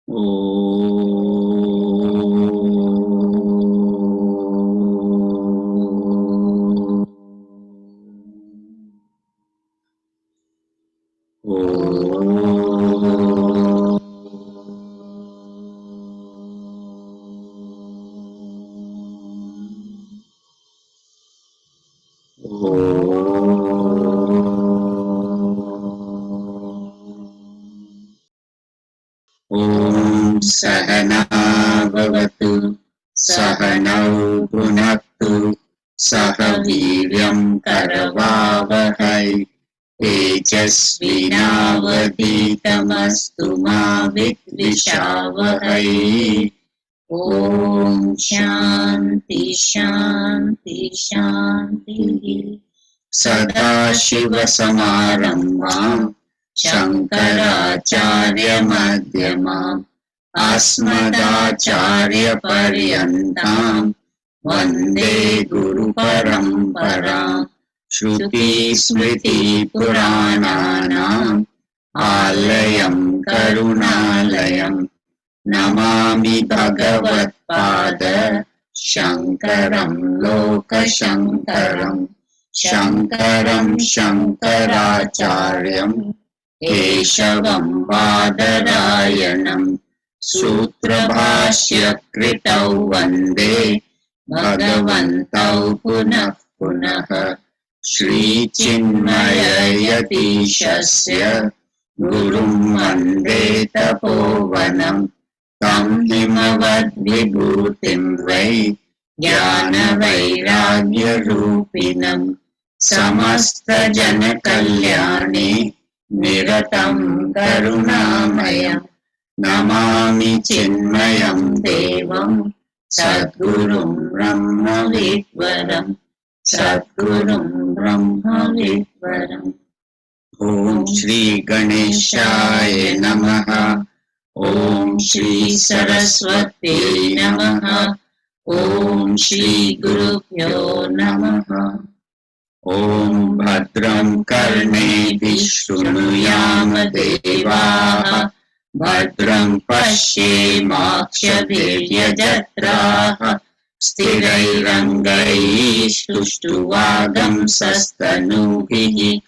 Om Sahana Bhavatu Sahanau Bhunaktu Sahaviryam Karavavahai Tejasvinavaditamastu ma vidvishavahai. Om Shanti Shanti Shanti. Sadashiva Samarambham Shankaracharya Madhyamam Asmadacharya Paryantam Vande Guru Paramparam Shruti Smriti Purananam Alayam Karunalayam Namami Bhagavat Pada Shankaram Loka Shankaram Shankaram Shankaracharyam Keshavam Badarayanam Sutrabhashya Kritau Vande Bhagavantau Punah Punah Shri Chinmaya Yatishasya Gurum Vande Tapovanam Tam Himavad Vibhutim Vai Jnana Vairagya Rupinam Samasta Jana Kalyani Niratam Karunamayam Namami Chinmayam Devam Sadgurum Brahma Vidvaram Sadgurum Brahma Vidvaram. Om Shri Ganeshaya Namaha. Om Shri Saraswati Namaha. Om Shri Gurubhyo Namaha. Om Bhadram Karneti Shrunuyama Devaha Bhadram Pashyemakshavirya Jatraha Stirairangaiः Stuštuvagam Sastanubihi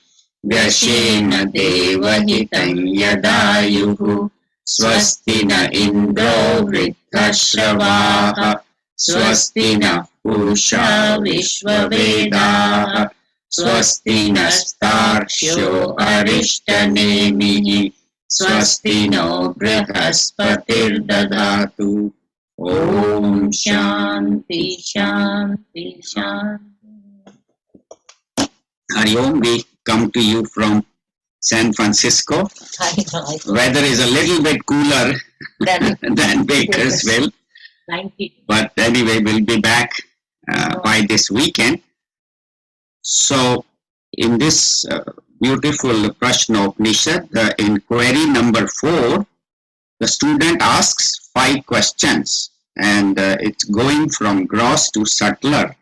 Vyashena Devahitam Yadayuhu Swasti na Indro Vriddhashravaha Swasti na Purusha Vishvavedaha Swasti nastarsho arishtanemihi Swasti no Brihaspatir dadatu. Om Shanti Shanti Shanti. Hari Om, we come to you from San Francisco. Weather is a little bit cooler than Bakersville. But anyway, we'll be back by this weekend. So, in this beautiful Prasnopanishad, in query number 4, the student asks 5 questions, and it's going from gross to subtler.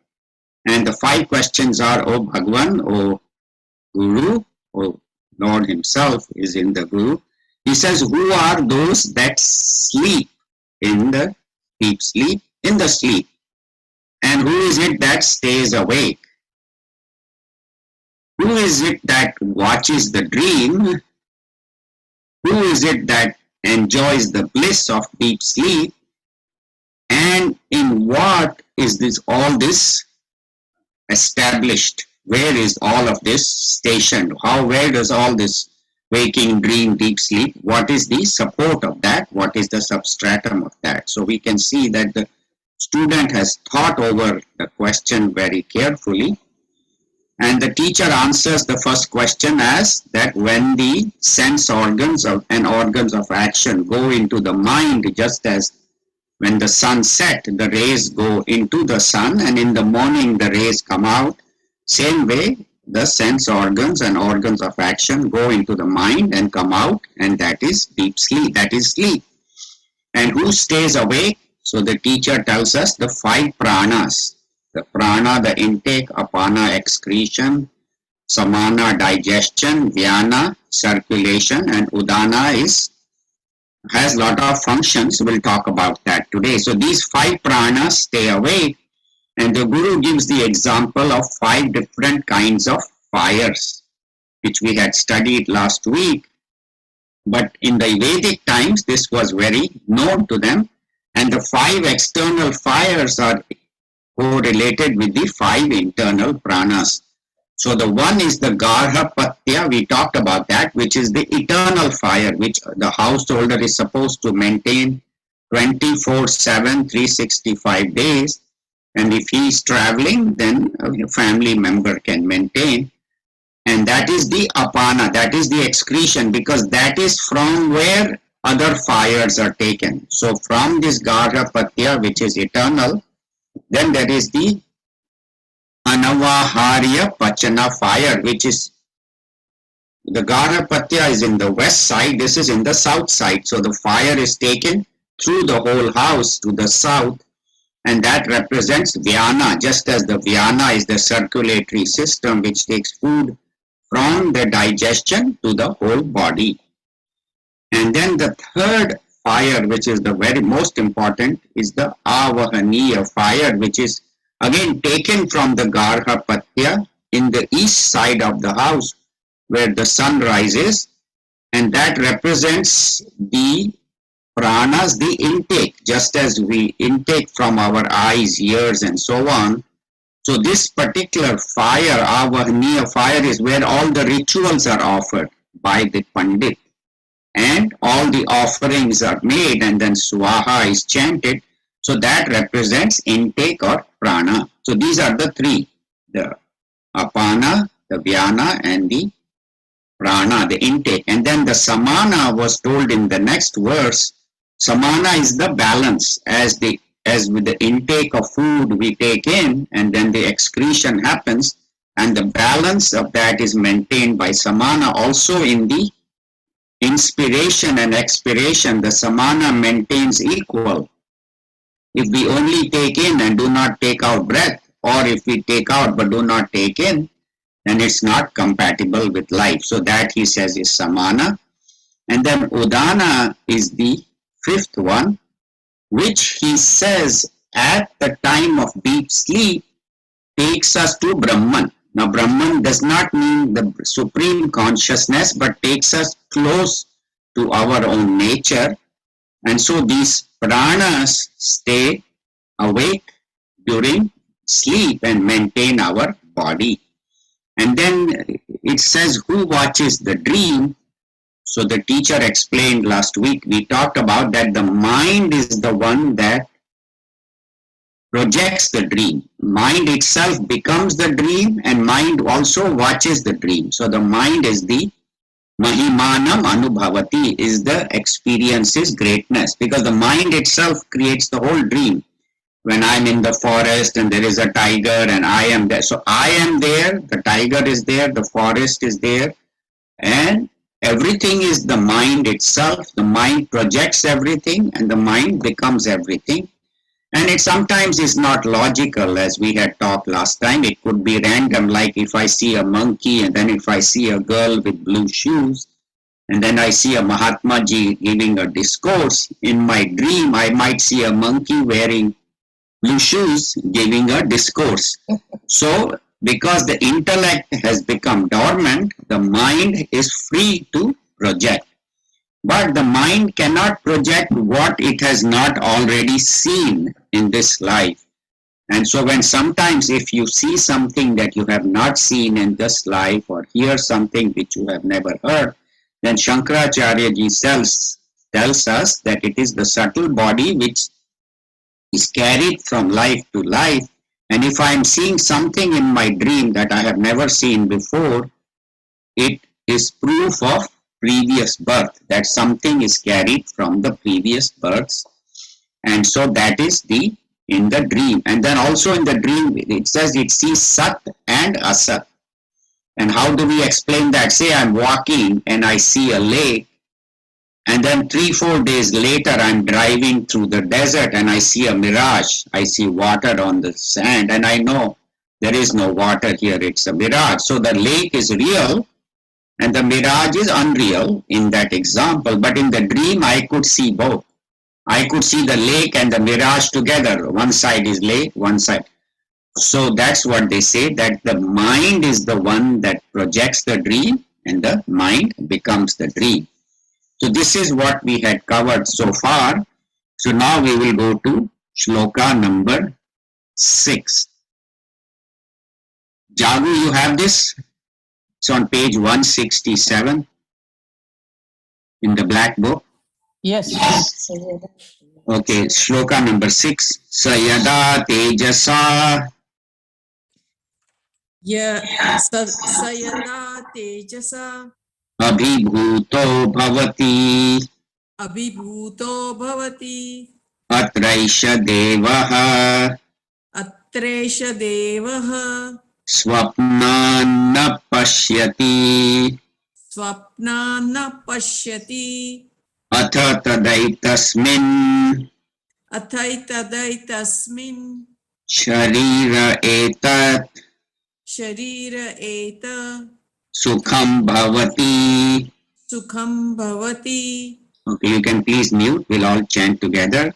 And the 5 questions are, O Bhagwan, O Guru, O Lord himself is in the Guru. He says, who are those that sleep in the deep sleep, in the sleep? And who is it that stays awake? Who is it that watches the dream? Who is it that enjoys the bliss of deep sleep? And in what is this all this established? Where is all of this stationed? Where does all this waking, dream, deep sleep, what is the support of that? What is the substratum of that? So we can see that the student has thought over the question very carefully. And the teacher answers the first question as that when the sense organs and organs of action go into the mind, just as when the sun set, the rays go into the sun, and in the morning the rays come out, same way the sense organs and organs of action go into the mind and come out, and that is deep sleep, that is sleep. And who stays awake? So the teacher tells us the 5 pranas. The prana, the intake, apana, excretion, samana, digestion, vyana, circulation, and udana is has a lot of functions. We'll talk about that today. So these five pranas stay awake, and the Guru gives the example of five different kinds of fires, which we had studied last week. But in the Vedic times, this was very known to them. And the five external fires are correlated with the five internal pranas. So the one is the Garhapatya, we talked about that, which is the eternal fire, which the householder is supposed to maintain 24/7, 365 days. And if he is traveling, then a family member can maintain. And that is the apana, that is the excretion, because that is from where other fires are taken. So from this Garhapatya, which is eternal, then there is the Anavaharya Pachana fire, which is the Garhapatya is in the west side, this is in the south side. So the fire is taken through the whole house to the south, and that represents Vyana, just as the Vyana is the circulatory system which takes food from the digestion to the whole body. And then the third fire, which is the very most important, is the Avahaniya fire, which is again taken from the Garhapatya in the east side of the house where the sun rises, and that represents the pranas, the intake, just as we intake from our eyes, ears, and so on. So this particular fire, Avahaniya fire, is where all the rituals are offered by the Pandit, and all the offerings are made, and then Swaha is chanted. So that represents intake or prana. So these are the three, the apana, the vyana, and the prana, the intake. And then the samana was told in the next verse. Samana is the balance, as with the intake of food we take in, and then the excretion happens, and the balance of that is maintained by samana. Also in the inspiration and expiration, the samana maintains equal. If we only take in and do not take out breath, or if we take out but do not take in, then it's not compatible with life. So that, he says, is samana. And then udana is the fifth one, which he says at the time of deep sleep takes us to Brahman. Now Brahman does not mean the supreme consciousness, but takes us close to our own nature. And so these pranas stay awake during sleep and maintain our body. And then it says, who watches the dream? So the teacher explained last week, we talked about that the mind is the one that projects the dream. Mind itself becomes the dream, and mind also watches the dream. So the mind is the Mahimanam Anubhavati, is the experiences greatness, because the mind itself creates the whole dream. When I'm in the forest and there is a tiger and I am there. So I am there, the tiger is there, the forest is there, and everything is the mind itself. The mind projects everything, and the mind becomes everything. And it sometimes is not logical, as we had talked last time. It could be random, like if I see a monkey, and then if I see a girl with blue shoes, and then I see a Mahatma Ji giving a discourse, in my dream I might see a monkey wearing blue shoes giving a discourse. So because the intellect has become dormant, the mind is free to project. But the mind cannot project what it has not already seen in this life. And so when sometimes if you see something that you have not seen in this life, or hear something which you have never heard, then Shankaracharya ji tells us that it is the subtle body which is carried from life to life. And if I am seeing something in my dream that I have never seen before, it is proof of previous birth, that something is carried from the previous births. And so that is in the dream. And then also in the dream, it says it sees Sat and Asat. And how do we explain that? Say I'm walking and I see a lake, and then 3-4 days later I'm driving through the desert and I see a mirage. I see water on the sand, and I know there is no water here, it's a mirage. So the lake is real, And the mirage is unreal in that example, but in the dream I could see both. I could see the lake and the mirage together. One side is lake, one side. So that's what they say, that the mind is the one that projects the dream and the mind becomes the dream. So this is what we had covered so far. So now we will go to shloka number 6. Jagu, you have this? It's on page 167 in the black book. Yes. Okay, shloka number 6. Sayada tejasa Sayada tejasa abhibhuto bhavati abhibhuto bhavati atraisha devaha atresha devaha swapnanna pashyati swapnana pashyati atha tadaitasmin athaitadaitasmin sharira etat sharira eta sukham bhavati. sukham bhavati. Okay, you can please mute. We'll all chant together.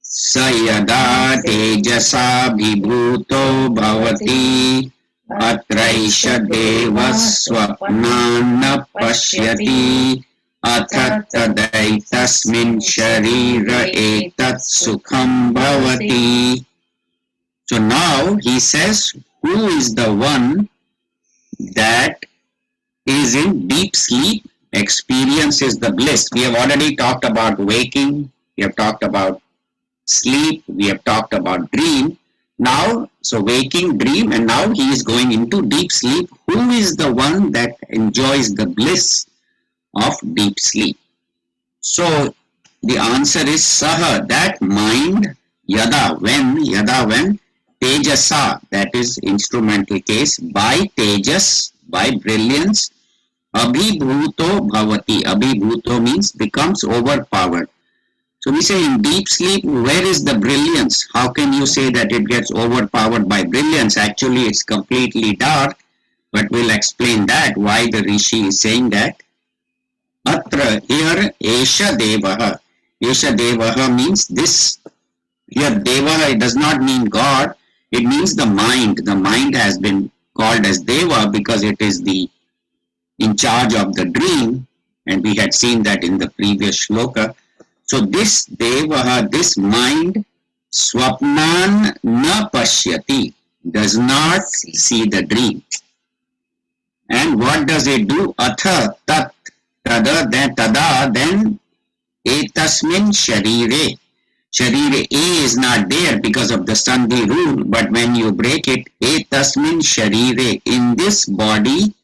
Sayada tejasa vibhuto bhavati atraisha deva swapnana pashyati atha tadaitasmin sharira etat sukham bhavati. So now he says, who is the one that is in deep sleep, experiences the bliss? We have already talked about waking, we have talked about sleep, we have talked about dream. Now, so waking, dream, and now he is going into deep sleep. Who is the one that enjoys the bliss of deep sleep? So the answer is Saha, that mind, Yada, when, Tejasa, that is instrumental case, by Tejas, by brilliance, Abhibhuto Bhavati. Abhibhuto means becomes overpowered. So we say in deep sleep, where is the brilliance? How can you say that it gets overpowered by brilliance? Actually, it's completely dark, but we'll explain that, why the Rishi is saying that. Atra, here, Esha Devaha. Esha Devaha means this. Here, Devaha, it does not mean God. It means the mind. The mind has been called as Deva because it is in charge of the dream, and we had seen that in the previous shloka. So this Devaha, this mind, Swapnan na pashyati, does not see the dream. And what does it do? Atha tat tada, then etasmin sharire. Sharire A is not there because of the Sandhi rule, but when you break it, etasmin sharire, in this body,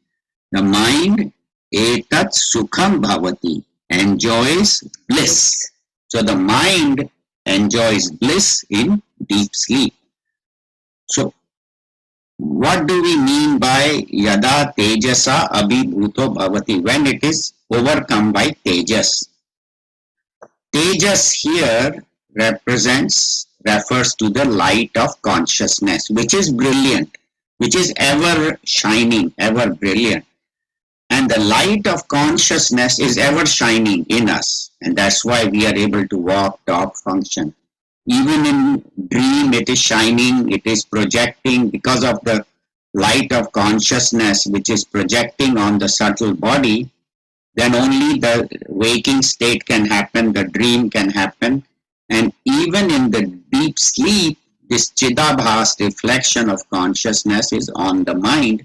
the mind, etat sukham bhavati, enjoys bliss. So the mind enjoys bliss in deep sleep. So what do we mean by yada tejasa abhibhuto bhavati, when it is overcome by tejas? Tejas here refers to the light of consciousness, which is brilliant, which is ever shining, ever brilliant. And the light of consciousness is ever shining in us. And that's why we are able to walk, talk, function. Even in dream, it is shining, it is projecting because of the light of consciousness, which is projecting on the subtle body. Then only the waking state can happen, the dream can happen. And even in the deep sleep, this Chidabhas reflection of consciousness is on the mind.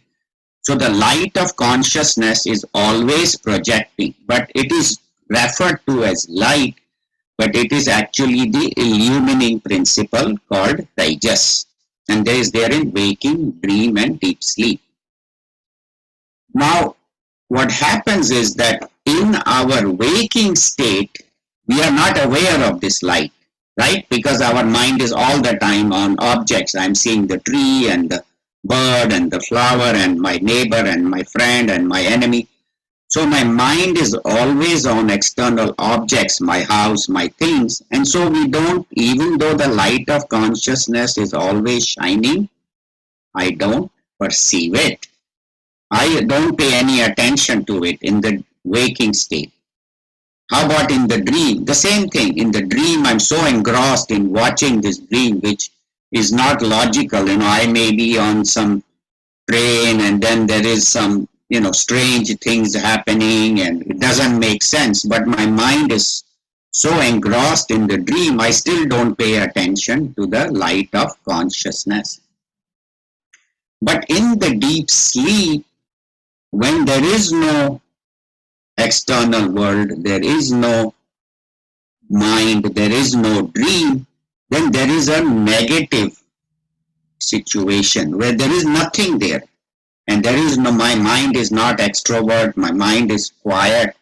So the light of consciousness is always projecting, but it is referred to as light, but it is actually the illumining principle called Tejas. And there is there in waking, dream, and deep sleep. Now, what happens is that in our waking state, we are not aware of this light, right? Because our mind is all the time on objects. I'm seeing the tree and the bird and the flower and my neighbor and my friend and my enemy. So my mind is always on external objects, my house, my things. And so we don't, even though the light of consciousness is always shining, I don't perceive it. I don't pay any attention to it in the waking state. How about in the dream? The same thing. In the dream, I'm so engrossed in watching this dream, which is not logical. I may be on some train and then there is some, strange things happening and it doesn't make sense. But my mind is so engrossed in the dream, I still don't pay attention to the light of consciousness. But in the deep sleep, when there is no external world, there is no mind, there is no dream, then there is a negative situation where there is nothing there. And there is no, my mind is not extrovert, my mind is quiet.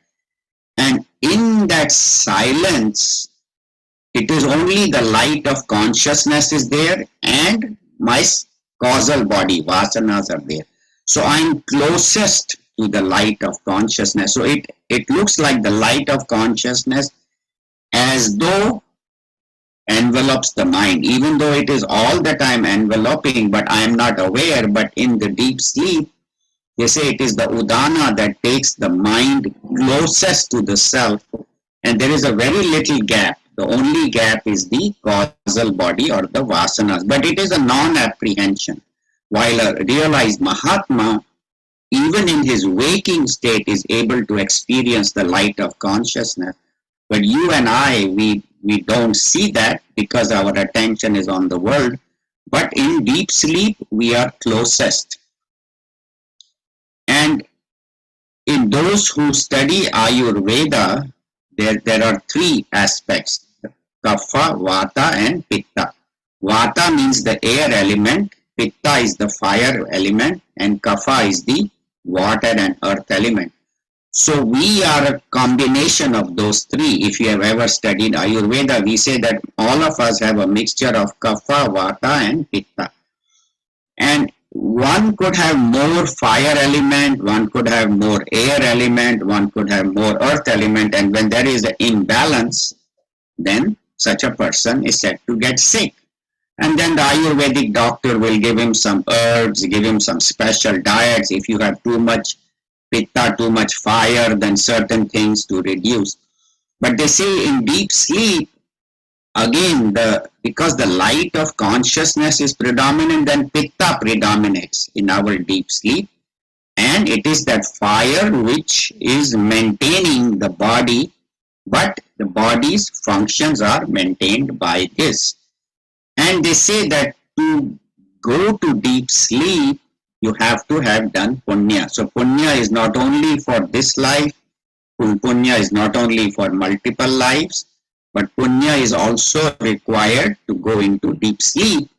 And in that silence, it is only the light of consciousness is there and my causal body, vasanas are there. So I'm closest to the light of consciousness. So it looks like the light of consciousness as though envelops the mind, even though it is all the time enveloping, but I am not aware. But in the deep sleep, they say it is the udana that takes the mind closest to the self, and there is a very little gap. The only gap is the causal body or the vasanas, but it is a non-apprehension. While a realized Mahatma, even in his waking state, is able to experience the light of consciousness. But you and I, we don't see that because our attention is on the world. But in deep sleep, we are closest. And in those who study Ayurveda, there are three aspects: Kapha, Vata, and Pitta. Vata means the air element, Pitta is the fire element, and Kapha is the water and earth element. So we are a combination of those three. If you have ever studied Ayurveda, we say that all of us have a mixture of Kapha, Vata, and Pitta. And one could have more fire element, one could have more air element, one could have more earth element, and when there is an imbalance, then such a person is said to get sick. And then the Ayurvedic doctor will give him some herbs, give him some special diets. If you have too much pitta, too much fire, then certain things to reduce. But they say in deep sleep, again, because the light of consciousness is predominant, then pitta predominates in our deep sleep. And it is that fire which is maintaining the body, but the body's functions are maintained by this. And they say that to go to deep sleep, you have to have done punya. So punya is not only for this life, punya is not only for multiple lives, but punya is also required to go into deep sleep.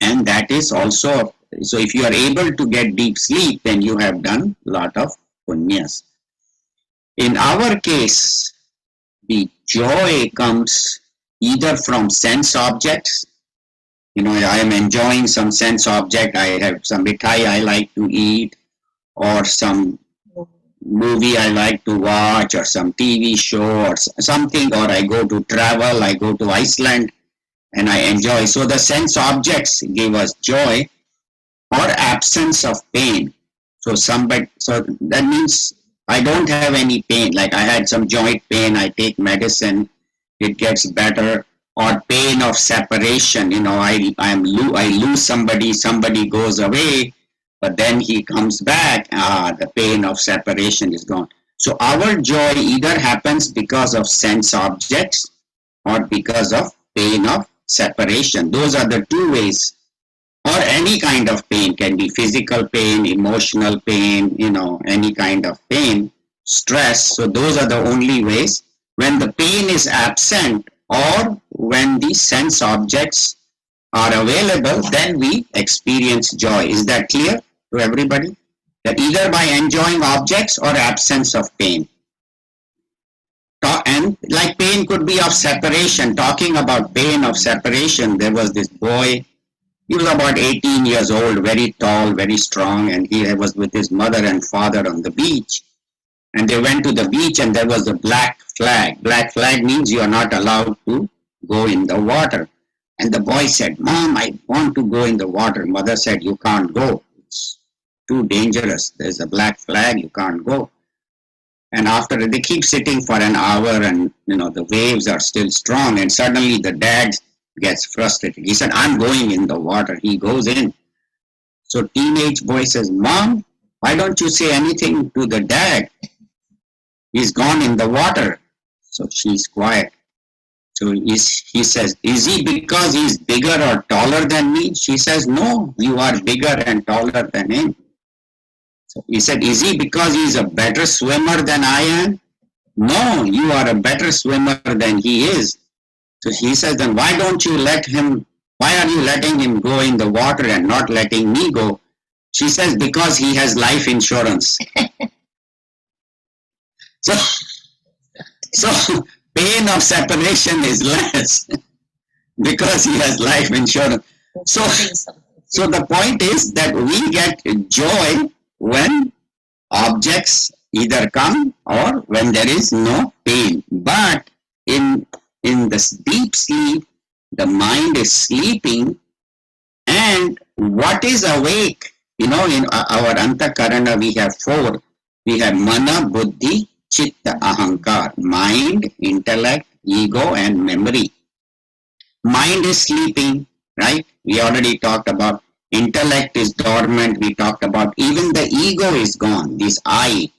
And that is also, so if you are able to get deep sleep, then you have done a lot of punyas. In our case, the joy comes either from sense objects. I am enjoying some sense object. I have some mithai I like to eat, or some movie I like to watch, or some TV show, or something, or I go to travel, I go to Iceland, and I enjoy. So the sense objects give us joy, or absence of pain. So that means I don't have any pain. Like I had some joint pain, I take medicine, it gets better. Or pain of separation, I lose somebody goes away, but then he comes back, the pain of separation is gone. So our joy either happens because of sense objects or because of pain of separation. Those are the two ways. Or any kind of pain, can be physical pain, emotional pain, any kind of pain, stress. So those are the only ways. When the pain is absent, or when the sense objects are available, then we experience joy. Is that clear to everybody? That either by enjoying objects or absence of pain. And like pain could be of separation. Talking about pain of separation, there was this boy, he was about 18 years old, very tall, very strong, and he was with his mother and father on the beach. And they went to the beach and there was a black flag. Black flag means you are not allowed to go in the water. And the boy said, "Mom, I want to go in the water." Mother said, "You can't go. too dangerous. There's a black flag, you can't go. And after they keep sitting for an hour and the waves are still strong and suddenly the dad gets frustrated. He said, I'm going in the water. He goes in. So teenage boy says, Mom, why don't you say anything to the dad? He's gone in the water. So she's quiet. So he says, is he because he's bigger or taller than me? She says, no, you are bigger and taller than him. So he said, is he because he's a better swimmer than I am? No, you are a better swimmer than he is. So he says, then why are you letting him go in the water and not letting me go? She says, because he has life insurance. So, so pain of separation is less because he has life insurance. So the point is that we get joy when objects either come or when there is no pain. But in this deep sleep, the mind is sleeping, and what is awake? In our Antakarana we have four. We have Mana, Buddhi, Chitta, Ahankar. Mind, intellect, ego and memory. Mind is sleeping, right? We already talked about intellect is dormant. We talked about even the ego is gone. This I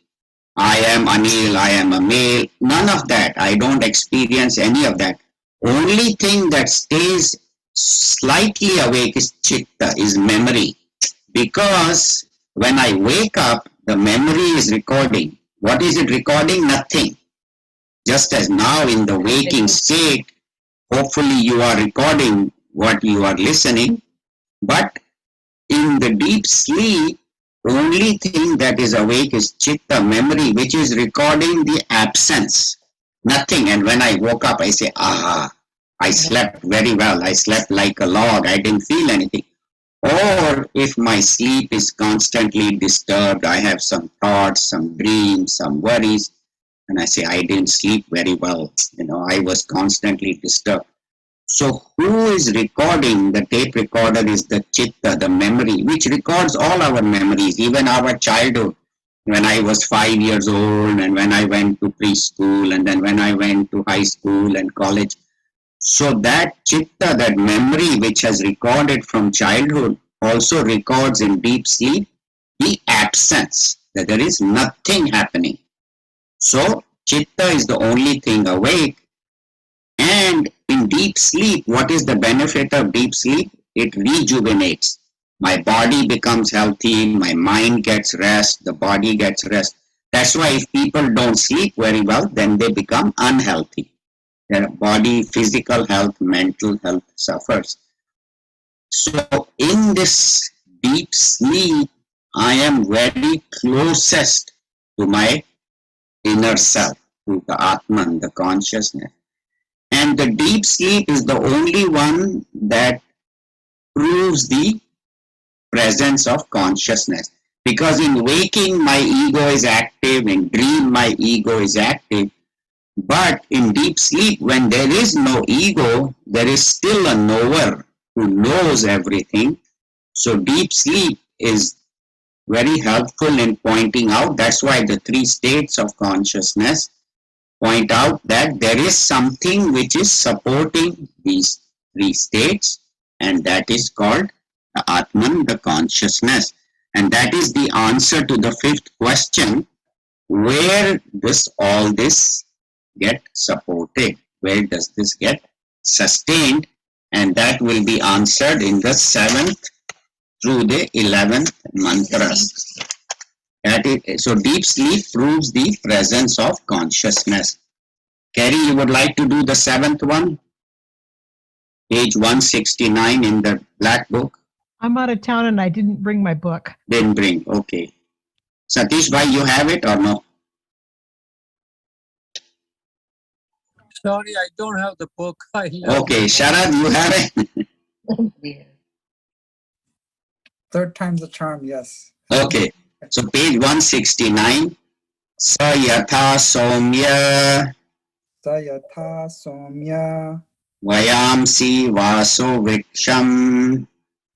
am Anil, I am a male. None of that. I don't experience any of that. Only thing that stays slightly awake is chitta, is memory. Because when I wake up, the memory is recording. What is it recording? Nothing. Just as now in the waking state, hopefully you are recording what you are listening, but in the deep sleep, only thing that is awake is chitta, memory, which is recording the absence. Nothing. And when I woke up, I say, aha, I slept very well. I slept like a log. I didn't feel anything. Or if my sleep is constantly disturbed, I have some thoughts, some dreams, some worries, and I say, I didn't sleep very well. I was constantly disturbed. So who is recording? The tape recorder is the chitta, the memory, which records all our memories, even our childhood. When I was 5 years old, and when I went to preschool, and then when I went to high school and college. So that chitta, that memory which has recorded from childhood, also records in deep sleep the absence, that there is nothing happening. So chitta is the only thing awake. And in deep sleep, what is the benefit of deep sleep? It rejuvenates. My body becomes healthy, my mind gets rest, the body gets rest. That's why if people don't sleep very well, then they become unhealthy. Their body, physical health, mental health suffers. So in this deep sleep, I am very closest to my inner self, to the Atman, the consciousness. And the deep sleep is the only one that proves the presence of consciousness. Because in waking, my ego is active, in dream, my ego is active. But in deep sleep, when there is no ego, there is still a knower who knows everything. So deep sleep is very helpful in pointing out. That's why the three states of consciousness point out that there is something which is supporting these three states, and that is called the Atman, the consciousness. And that is the answer to the fifth question: where does all this get supported? Where does this get sustained? And that will be answered in the 7th through the 11th mantras. So deep sleep proves the presence of consciousness. Kerry, you would like to do the 7th one? Page 169 in the black book. I'm out of town and I didn't bring my book. Didn't bring, okay. Satish bhai, you have it or no? Sorry, I don't have the book. Okay, Sharad, you have it? Third time's the charm, yes. Okay, so page 169. Sayatha Somya Sayatha Somya Vayamsi Vaso Viksham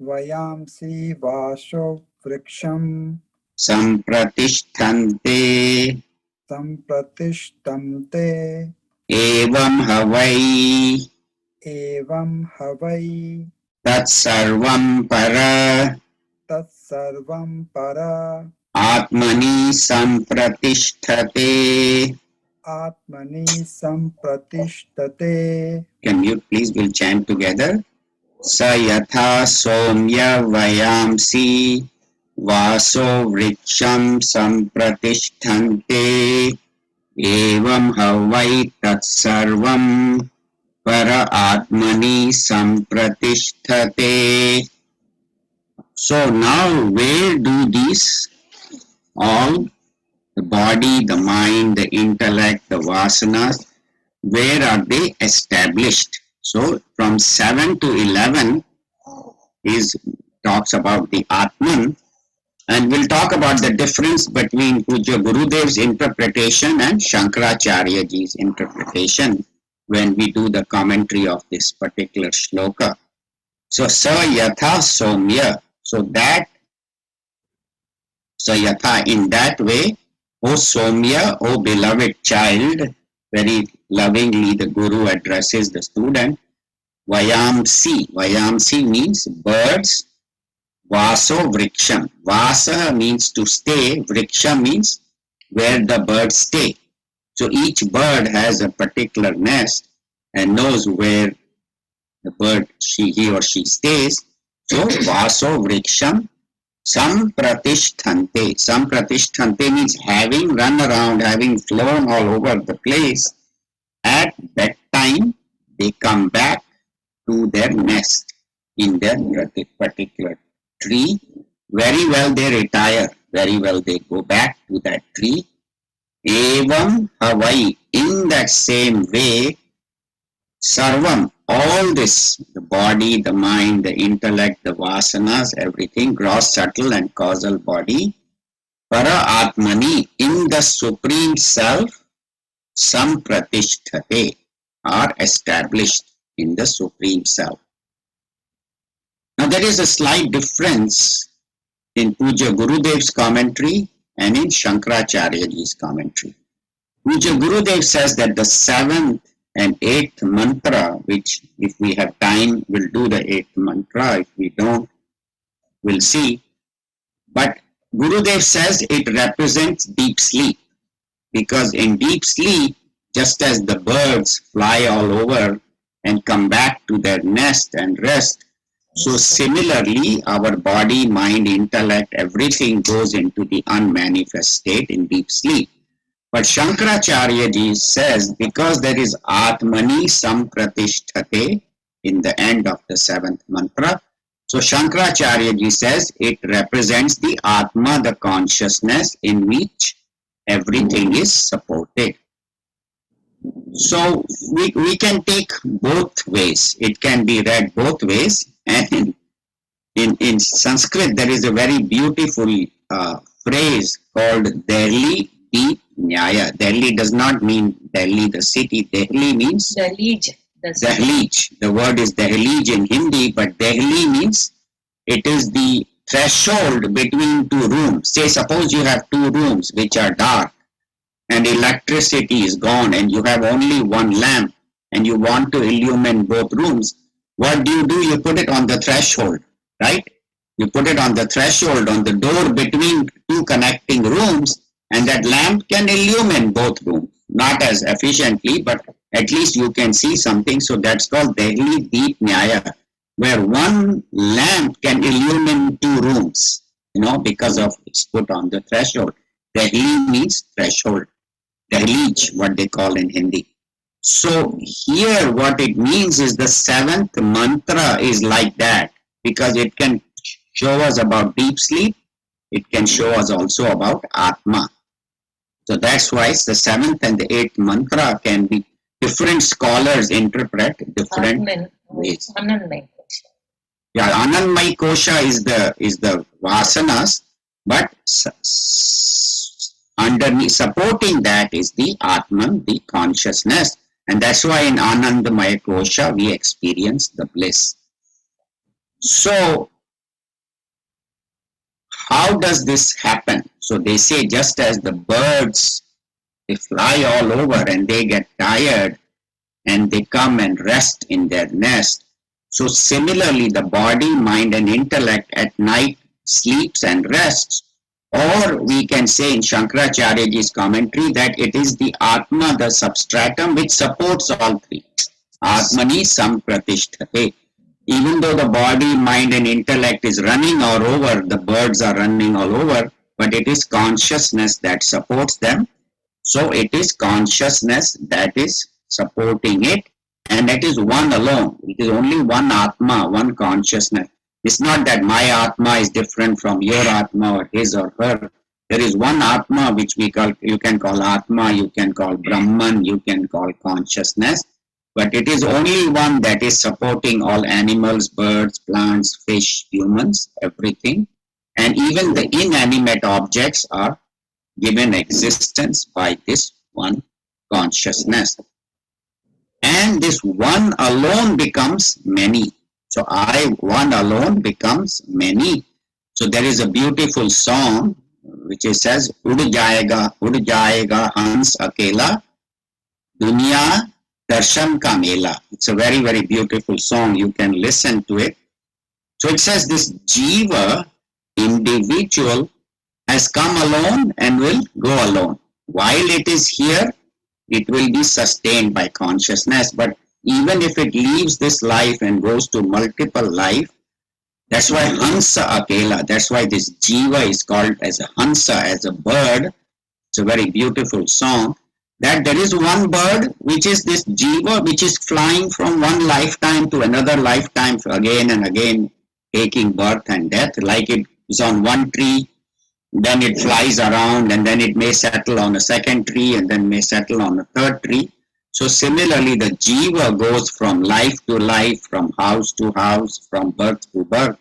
Vayamsi Vasho vriksham sampratishtante sampratishtamte evam havai evam havai tat sarvam para tat sarvam para atmani sampratisthate. atmani sampratishtate. Can you please will chant together? Sa yatha somya vayamsi vaso vriksham sampratisthante evam havai tat sarvam para atmani sampratisthate. So now where do these all, the body, the mind, the intellect, the vasanas, where are they established? So from 7 to 11 is talks about the Atman, and we'll talk about the difference between Puja Gurudev's interpretation and Shankaracharya ji's interpretation when we do the commentary of this particular shloka. So sa yatha somya, so yatha, in that way, O Somya, O beloved child, very lovingly the Guru addresses the student. Vayamsi, Vayamsi means birds. Vaso vriksham, Vasa means to stay, Vriksha means where the birds stay. So each bird has a particular nest and knows where the bird he or she stays. So Vaso vriksham Sampratisthante. Sampratisthante means having run around, having flown all over the place. At that time, they come back to their nest in their particular tree. Very well they retire. Very well they go back to that tree. Evam Havai. In that same way, Sarvam, all this, the body, the mind, the intellect, the vasanas, everything, gross, subtle and causal body, para atmani, in the supreme self, sampratishthate, are established in the supreme self. Now there is a slight difference in Puja Gurudev's commentary and in Shankaracharyaji's commentary. Puja Gurudev says that the seventh and eighth mantra, which if we have time, we'll do the eighth mantra. If we don't, we'll see. But Gurudev says it represents deep sleep, because in deep sleep, just as the birds fly all over and come back to their nest and rest, so similarly, our body, mind, intellect, everything goes into the unmanifest state in deep sleep. But Shankaracharya ji says, because there is Atmani Sampratishthate in the end of the seventh mantra, so Shankaracharya ji says it represents the Atma, the consciousness in which everything is supported. So we can take both ways. It can be read both ways. And in Sanskrit, there is a very beautiful phrase called Delhi Deep Nyaya. Delhi does not mean Delhi, the city. Delhi means Dahlij. Dahlij. The word is Dahlij in Hindi, but Delhi means it is the threshold between two rooms. Say, suppose you have two rooms which are dark and electricity is gone and you have only one lamp and you want to illumine both rooms. What do? You put it on the threshold, right? You put it on the threshold, on the door between two connecting rooms, and that lamp can illumine both rooms. Not as efficiently, but at least you can see something. So that's called Delhi Deep Nyaya, where one lamp can illumine two rooms, because of it's put on the threshold. Delhi means threshold. Dahlij, what they call in Hindi. So here what it means is the seventh mantra is like that, because it can show us about deep sleep. It can show us also about Atma. So that's why the seventh and the eighth mantra can be, different scholars interpret different ways. Anandmay. Yeah, Anandmay Kosha is the vasanas, but underneath, supporting that is the Atman, the consciousness. And that's why in Anandamaya Kosha we experience the bliss. So, how does this happen? So they say just as the birds, they fly all over and they get tired and they come and rest in their nest. So similarly, the body, mind and intellect at night sleeps and rests. Or we can say in Shankaracharyaji's commentary that it is the Atma, the substratum, which supports all three. Atmani sampratisthate. Even though the body, mind and intellect is running all over, the birds are running all over, but it is consciousness that supports them. So it is consciousness that is supporting it, and it is one alone. It is only one Atma, one consciousness. It's not that my Atma is different from your Atma or his or her. There is one Atma which we call, you can call Atma, you can call Brahman, you can call consciousness, but it is only one that is supporting all animals, birds, plants, fish, humans, everything. And even the inanimate objects are given existence by this one consciousness. And this one alone becomes many. So one alone becomes many. So there is a beautiful song which says, Ud jayega Hans Akela, Dunya Darshan Ka Mela. It's a very, very beautiful song. You can listen to it. So it says this Jiva, individual, has come alone and will go alone. While it is here, it will be sustained by consciousness. But even if it leaves this life and goes to multiple life, that's why Hansa Akela, that's why this Jiva is called as a Hansa, as a bird. It's a very beautiful song. That there is one bird, which is this Jiva, which is flying from one lifetime to another lifetime again and again, taking birth and death. Like it is on one tree, then it flies around, and then it may settle on a second tree, and then may settle on a third tree. So similarly, the Jiva goes from life to life, from house to house, from birth to birth.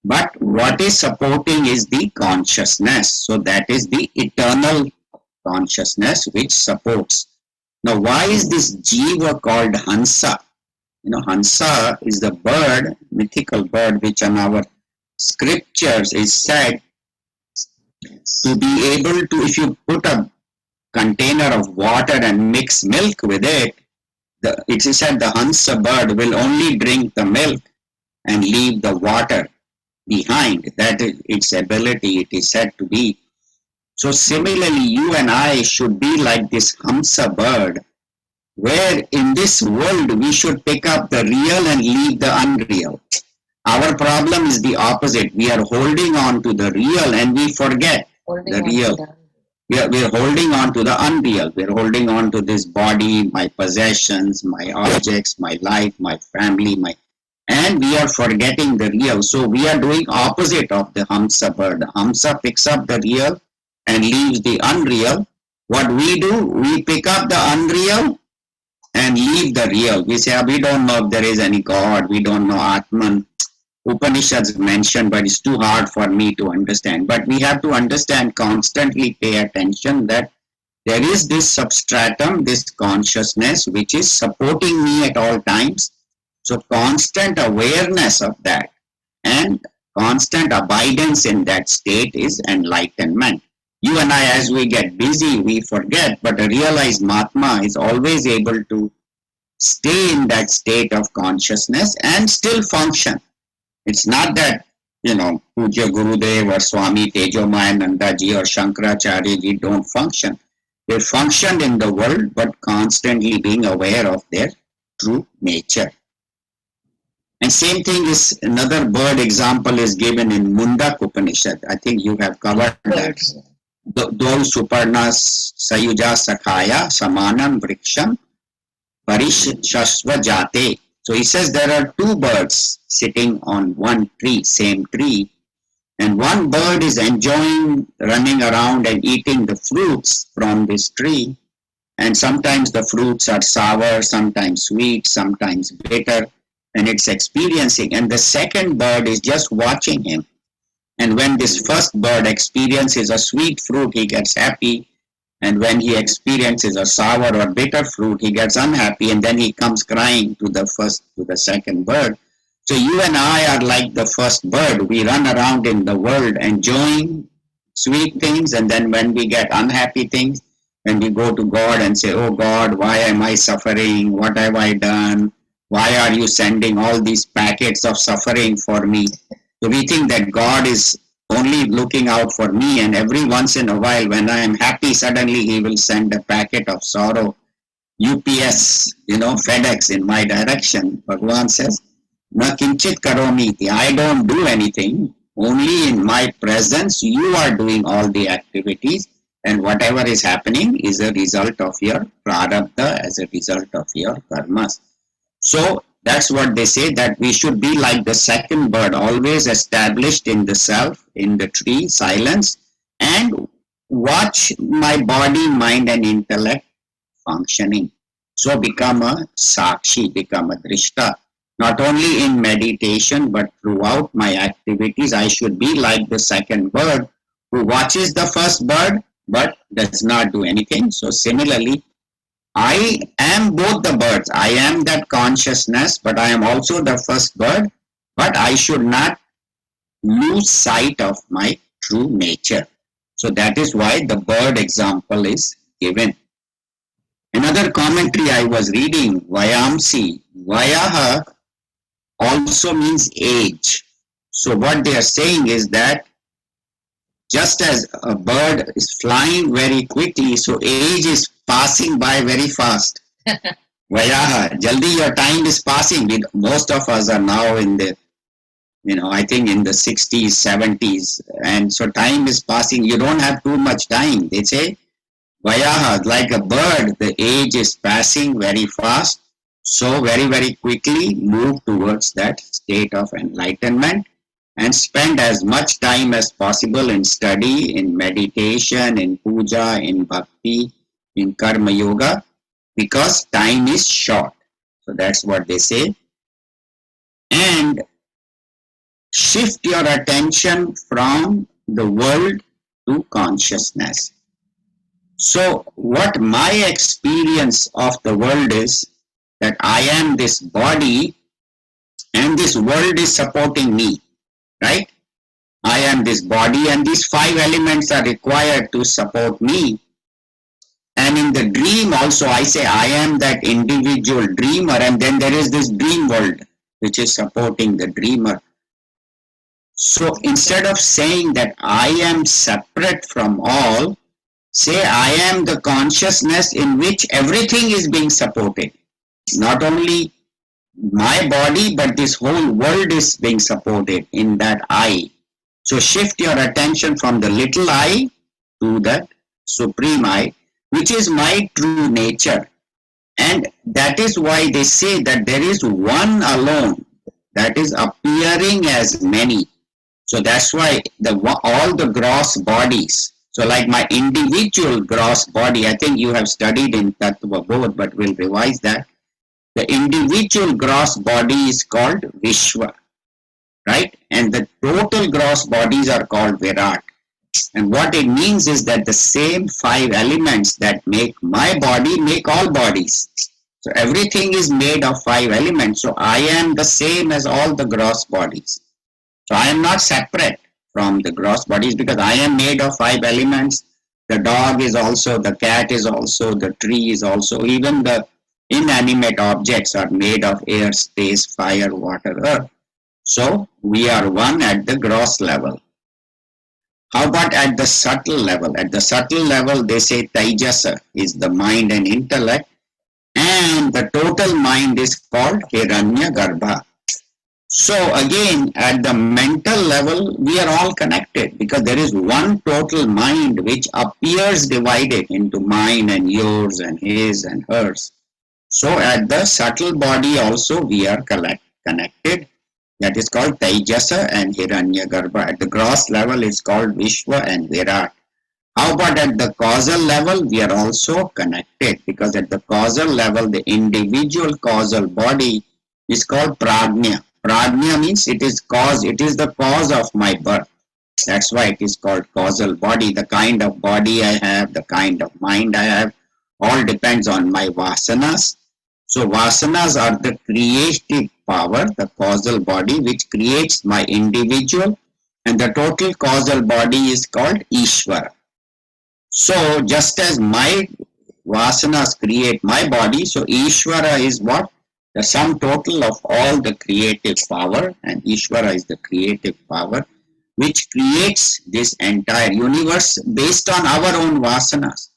But what is supporting is the consciousness. So that is the eternal consciousness which supports. Now, why is this Jiva called Hansa? Hansa is the bird, mythical bird, which in our scriptures is said to be able to, if you put a container of water and mix milk with it, it is said the Hansa bird will only drink the milk and leave the water behind. That is its ability, it is said to be. So similarly, you and I should be like this Hansa bird, where in this world we should pick up the real and leave the unreal. Our problem is the opposite. We are holding on to the real and we forget the real. We are holding on to the unreal. We are holding on to this body, my possessions, my objects, my life, my family, and we are forgetting the real. So we are doing opposite of the Hamsa bird. Hamsa picks up the real and leaves the unreal. What we do, we pick up the unreal and leave the real. We say, we don't know if there is any God, we don't know Atman. Upanishads mentioned, but it's too hard for me to understand. But we have to understand, constantly pay attention that there is this substratum, this consciousness, which is supporting me at all times. So constant awareness of that and constant abidance in that state is enlightenment. You and I, as we get busy, we forget, but a realized Mahatma is always able to stay in that state of consciousness and still function. It's not that, Puja Gurudev or Swami Tejomayananda ji or Shankaracharya ji don't function. They function in the world, but constantly being aware of their true nature. And same thing is, another bird example is given in Mundak Upanishad. I think you have covered that. Those Suparnas Sayuja Sakhaya Samanam Vriksham Parish Shashva Jate. So he says there are two birds sitting on one tree, same tree, and one bird is enjoying running around and eating the fruits from this tree. And sometimes the fruits are sour, sometimes sweet, sometimes bitter, and it's experiencing. And the second bird is just watching him. And when this first bird experiences a sweet fruit, he gets happy. And when he experiences a sour or bitter fruit, he gets unhappy, and then he comes crying to the second bird. So you and I are like the first bird. We run around in the world enjoying sweet things, and then when we get unhappy things, when we go to God and say, oh God, why am I suffering? What have I done? Why are you sending all these packets of suffering for me? So we think that God is only looking out for me, and every once in a while when I am happy, suddenly he will send a packet of sorrow, UPS, FedEx in my direction. Bhagavan says, Na kinchit karomi iti. I don't do anything. Only in my presence you are doing all the activities, and whatever is happening is a result of your prarabdha, as a result of your karmas. So that's what they say, that we should be like the second bird, always established in the self, in the tree, silence, and watch my body, mind and intellect functioning. So become a sakshi, become a drishta. Not only in meditation, but throughout my activities, I should be like the second bird who watches the first bird but does not do anything. So similarly, I am both the birds. I am that consciousness, but I am also the first bird. But I should not lose sight of my true nature. So that is why the bird example is given. Another commentary I was reading, Vayamsi, Vayaha also means age. So what they are saying is that just as a bird is flying very quickly, so age is passing by very fast. Vayaha, jaldi your time is passing. Most of us are now in the, I think in the 60s, 70s. And so time is passing. You don't have too much time. They say, Vayaha, like a bird, the age is passing very fast. So very, very quickly move towards that state of enlightenment and spend as much time as possible in study, in meditation, in puja, in bhakti, in karma yoga, because time is short. So that's what they say. And shift your attention from the world to consciousness. So what my experience of the world is, that I am this body and this world is supporting me, right? I am this body and these 5 elements are required to support me. And in the dream also I say I am that individual dreamer, and then there is this dream world which is supporting the dreamer. So instead of saying that I am separate from all, say I am the consciousness in which everything is being supported. Not only my body, but this whole world is being supported in that I. So shift your attention from the little I to that supreme I, which is my true nature. And that is why they say that there is one alone that is appearing as many. So that's why all the gross bodies, so like my individual gross body, I think you have studied in Tattva Bodh, but we'll revise that. The individual gross body is called Vishwa, right? And the total gross bodies are called Virat. And what it means is that the same 5 elements that make my body make all bodies. So everything is made of 5 elements. So I am the same as all the gross bodies. So I am not separate from the gross bodies because I am made of 5 elements. The dog is also, the cat is also, the tree is also, even the inanimate objects are made of air, space, fire, water, earth. So we are one at the gross level. How about at the subtle level? At the subtle level, they say Taijasa is the mind and intellect, and the total mind is called Hiranya Garbha. So again, at the mental level, we are all connected because there is one total mind which appears divided into mine and yours and his and hers. So at the subtle body also we are connected. That is called Taijasa and Hiranyagarbha. At the gross level it's called Vishwa and Virat. How about at the causal level? We are also connected because at the causal level the individual causal body is called Prajna. Prajna means it is the cause of my birth. That's why it is called causal body. The kind of body I have, the kind of mind I have, all depends on my vasanas. So vasanas are the creative power, the causal body which creates my individual, and the total causal body is called Ishvara. So just as my vasanas create my body, so Ishvara is what? The sum total of all the creative power, and Ishvara is the creative power which creates this entire universe based on our own vasanas.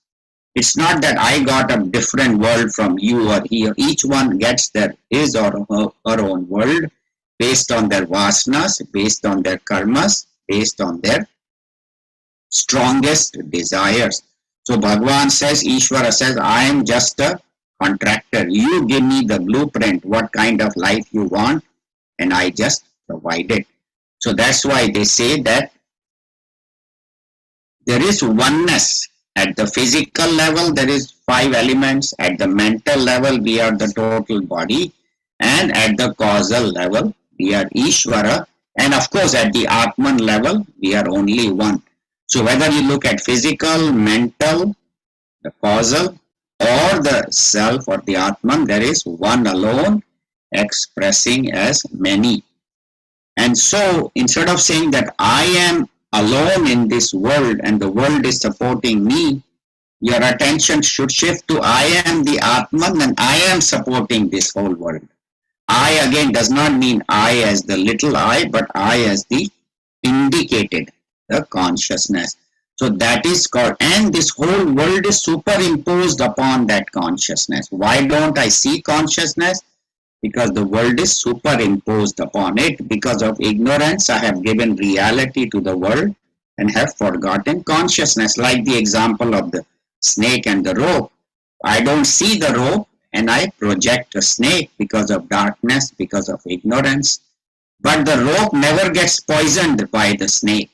It's not that I got a different world from you or he. Each one gets their his or her own world based on their vasanas, based on their karmas, based on their strongest desires. So Bhagavan says, Ishvara says, I am just a contractor. You give me the blueprint, what kind of life you want, and I just provide it. So that's why they say that there is oneness. At the physical level, there is 5 elements. At the mental level, we are the total body. And at the causal level, we are Ishvara. And of course, at the Atman level, we are only one. So whether you look at physical, mental, the causal, or the self or the Atman, there is one alone expressing as many. And so instead of saying that I am alone in this world and the world is supporting me, your attention should shift to I am the Atman and I am supporting this whole world. I again does not mean I as the little I, but I as the indicated, the consciousness. So that is called, and this whole world is superimposed upon that consciousness. Why don't I see consciousness? Because the world is superimposed upon it. Because of ignorance, I have given reality to the world and have forgotten consciousness. Like the example of the snake and the rope. I don't see the rope and I project a snake because of darkness, because of ignorance. But the rope never gets poisoned by the snake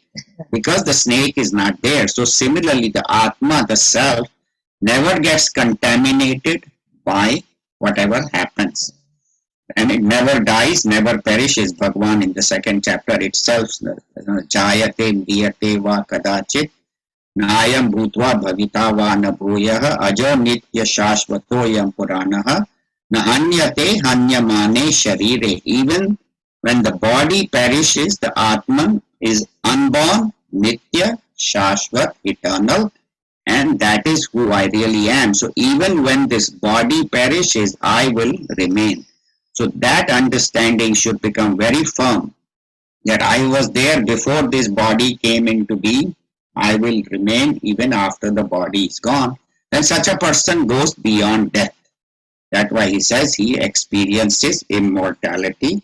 because the snake is not there. So similarly, the Atma, the self, never gets contaminated by whatever happens. And it never dies, never perishes. Bhagavan in the second chapter itself, Jayate Mriyate Va Kadachit Nayam Bhutva Bhavita Va Na Bhuyah Ajo Nitya Shashvatoyam Puranaha Na Hanyate Hanyamane Sharire. Even when the body perishes, the Atman is unborn, Nitya, Shashvat, eternal, and that is who I really am. So even when this body perishes, I will remain. So that understanding should become very firm, that I was there before this body came into being. I will remain even after the body is gone. Then such a person goes beyond death. That's why he says he experiences immortality,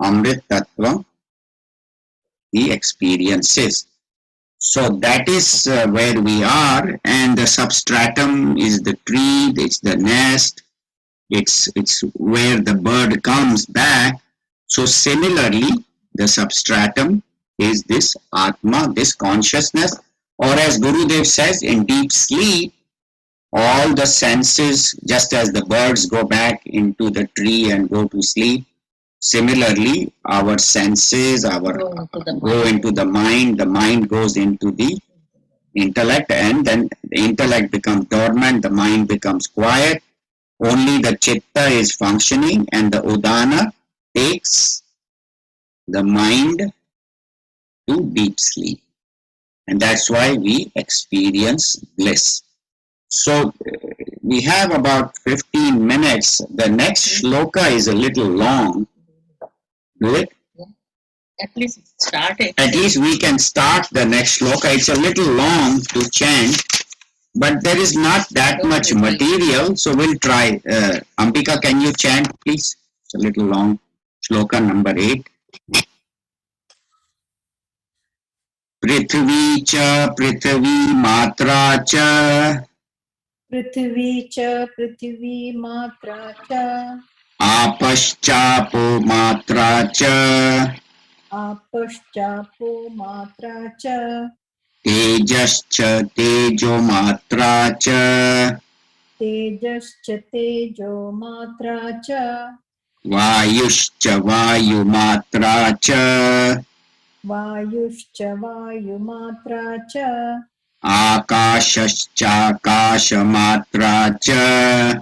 Amrit Tattva, he experiences. So that is where we are, and the substratum is the tree, it's the nest, it's where the bird comes back. So similarly, the substratum is this Atma, this consciousness, or as Gurudev says, in deep sleep, all the senses, just as the birds go back into the tree and go to sleep, similarly, our senses, go into the mind goes into the intellect, and then the intellect becomes dormant, the mind becomes quiet, only the chitta is functioning, and the udana takes the mind to deep sleep. And that's why we experience bliss. So we have about 15 minutes. The next shloka is a little long. Do it? At least start it. At least we can start the next shloka. It's a little long to chant, but there is not that much material, so we'll try. Ambika, can you chant, please? It's a little long. Shloka number 8. Prithvi cha prithvi matra cha पृथिवी च पृथिवी मात्रा च apaschapo matra cha आपश्चापो मात्रा च tejascha tejo matra cha तेजश्च तेजो मात्रा च vayuscha vayu matra cha वायुश्च वायुमात्रा च akashascha akasha matra cha